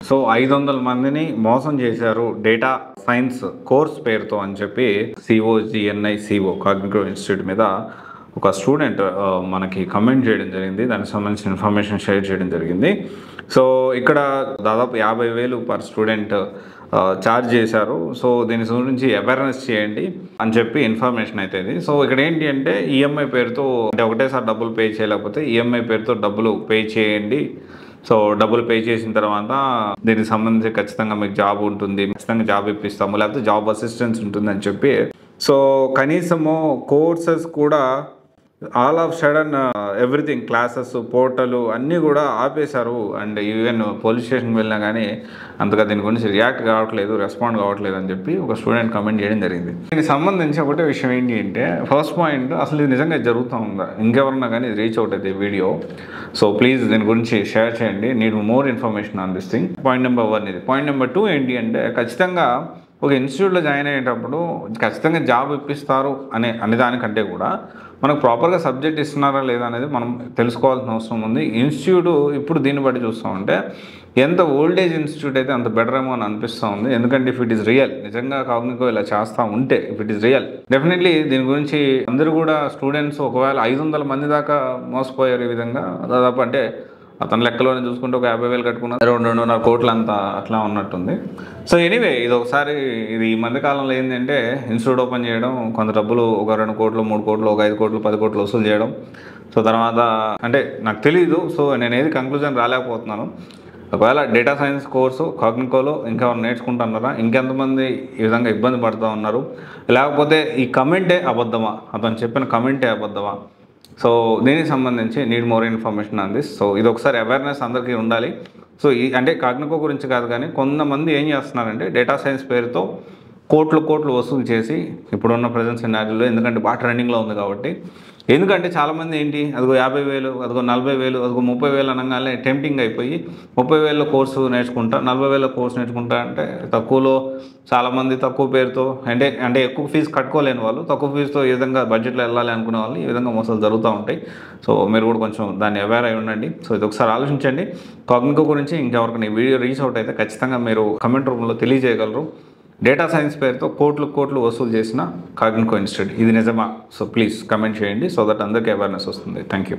So 500 మందిని మోసం చేశారు డేటా సైన్స్ కోర్స్ పేరుతో అని చెప్పి COGNICO కాగ్నిటివ్ ఇన్స్టిట్యూట్ మీద ఒక స్టూడెంట్ మనకి కమెంట్ చేయడం జరిగింది. దానికి సంబంధించిన ఇన్ఫర్మేషన్ షేర్ చేయడం జరిగింది. సో ఇక్కడ దాదాపు 50,000 పర్ స్టూడెంట్ ఛార్జ్ చేశారు. సో దీని గురించి అవేర్నెస్ చేయండి అని చెప్పి ఇన్ఫర్మేషన్ అయితే ఇది. సో ఇక్కడ ఏంటి అంటే ఈఎంఐ పేరుతో అంటే ఒకటేసారి డబ్బులు పే చేయలేకపోతే ఈఎంఐ పేరుతో డబ్బులు పే చేయండి. సో డబ్బులు పే చేసిన తర్వాత దీనికి సంబంధించి ఖచ్చితంగా మీకు జాబ్ ఉంటుంది, ఖచ్చితంగా జాబ్ ఇప్పిస్తాము, లేకపోతే జాబ్ అసిస్టెన్స్ ఉంటుంది అని చెప్పి. సో కనీసము కోర్సెస్ కూడా all of sudden everything classes portal అన్నీ కూడా ఆపేశారు. అండ్ ఈవెన్ పోలీస్ స్టేషన్కి వెళ్ళినా కానీ అంతగా దీని గురించి రియాక్ట్ కావట్లేదు, రెస్పాండ్ కావట్లేదు అని చెప్పి ఒక స్టూడెంట్ కమెంట్ చేయడం జరిగింది. దీనికి సంబంధించి ఒకటే విషయం ఏంటి అంటే ఫస్ట్ పాయింట్, అసలు ఇది నిజంగా జరుగుతూ ఉందా, ఇంకెవరన్నా కానీ రీచ్ అవుట్ అయితే వీడియో. సో ప్లీజ్ దీని గురించి షేర్ చేయండి. Need more information on this thing. Point number 1 ఇది. పాయింట్ నెంబర్ 2 ఏంటి అంటే ఖచ్చితంగా ఒక ఇన్స్టిట్యూట్లో జాయిన్ అయ్యేటప్పుడు ఖచ్చితంగా జాబ్ ఇప్పిస్తారు అనే దానికంటే కూడా మనకు ప్రాపర్గా సబ్జెక్ట్ ఇస్తున్నారా లేదా అనేది మనం తెలుసుకోవాల్సిన అవసరం ఉంది. ఇన్స్టిట్యూట్ ఇప్పుడు దీన్ని బట్టి చూస్తామంటే ఎంత ఓల్డేజ్ ఇన్స్టిట్యూట్ అయితే అంత బెటర్ ఏమో అని అనిపిస్తూ ఉంది. ఎందుకంటే ఇఫ్ ఇట్ ఈస్ రియల్, నిజంగా కాగ్నిటివ్ ఇలా చేస్తూ ఉంటే if it is real, definitely దీని గురించి అందరూ కూడా స్టూడెంట్స్ ఒకవేళ 500 మంది దాకా మోసపోయారు ఈ విధంగా. దాదాపు అంటే అతని లెక్కలోనే చూసుకుంటే ఒక 50,000 కట్టుకున్న 2.5 కోట్ల అంతా అట్లా ఉన్నట్టుంది. సో ఎనీవే ఇది ఒకసారి ఇది ఈ మధ్యకాలంలో ఏంటంటే ఇన్స్టిట్యూట్ ఓపెన్ చేయడం, కొంత డబ్బులు ఒక 2 కోట్లు 3 కోట్లు ఒక 5 కోట్లు 10 కోట్లు వసూలు చేయడం. సో తర్వాత అంటే నాకు తెలీదు. సో నేను ఏది కంక్లూజన్ రాలేకపోతున్నాను. ఒకవేళ డేటా సైన్స్ కోర్సు కాగ్నికోలో ఇంకా నేర్చుకుంటున్నారా, ఇంకెంతమంది ఈ విధంగా ఇబ్బంది పడుతూ ఉన్నారు, లేకపోతే ఈ కమెంటే అబద్ధమా, అతను చెప్పిన కమెంటే అబద్ధమా? సో దీనికి సంబంధించి need more information on this. So ఇది ఒకసారి అవేర్నెస్ అందరికీ ఉండాలి. సో అంటే కాగ్నికో గురించి కాదు కానీ కొంతమంది ఏం చేస్తున్నారంటే డేటా సైన్స్ పేరుతో కోట్లు వసూలు చేసి ఇప్పుడున్న ప్రజెంట్ సినారియోలో, ఎందుకంటే బాగా ట్రెండింగ్లో ఉంది కాబట్టి. ఎందుకంటే చాలామంది ఏంటి అదిగో 50,000 అదిగో 40,000 అదిగో 30,000 అనగానే టెంప్టింగ్ అయిపోయి 30,000 కోర్సు నేర్చుకుంటా 40,000 కోర్సు నేర్చుకుంటా అంటే తక్కువలో చాలామంది తక్కువ పేరుతో అంటే ఎక్కువ ఫీజు కట్టుకోలేని వాళ్ళు తక్కువ ఫీజుతో ఈ విధంగా బడ్జెట్లో వెళ్ళాలి అనుకునే వాళ్ళు ఈ విధంగా మోసాలు జరుగుతూ ఉంటాయి. సో మీరు కూడా కొంచెం దాన్ని అవేర్ అయి ఉండండి. సో ఇది ఒకసారి ఆలోచించండి. కాగ్నికో గురించి ఇంకెవరికైనా ఈ వీడియో రీచ్ అవుట్ అయితే ఖచ్చితంగా మీరు కమెంట్ రూపంలో తెలియజేయగలరు. డేటా సైన్స్ పేరుతో కోట్లు వసూలు చేసిన కాగ్నికో ఇన్స్టిట్యూట్ ఇది నిజమా? సో ప్లీజ్ కమెంట్ చేయండి. సో దట్ అందరికీ అవేర్నెస్ వస్తుంది. Thank you.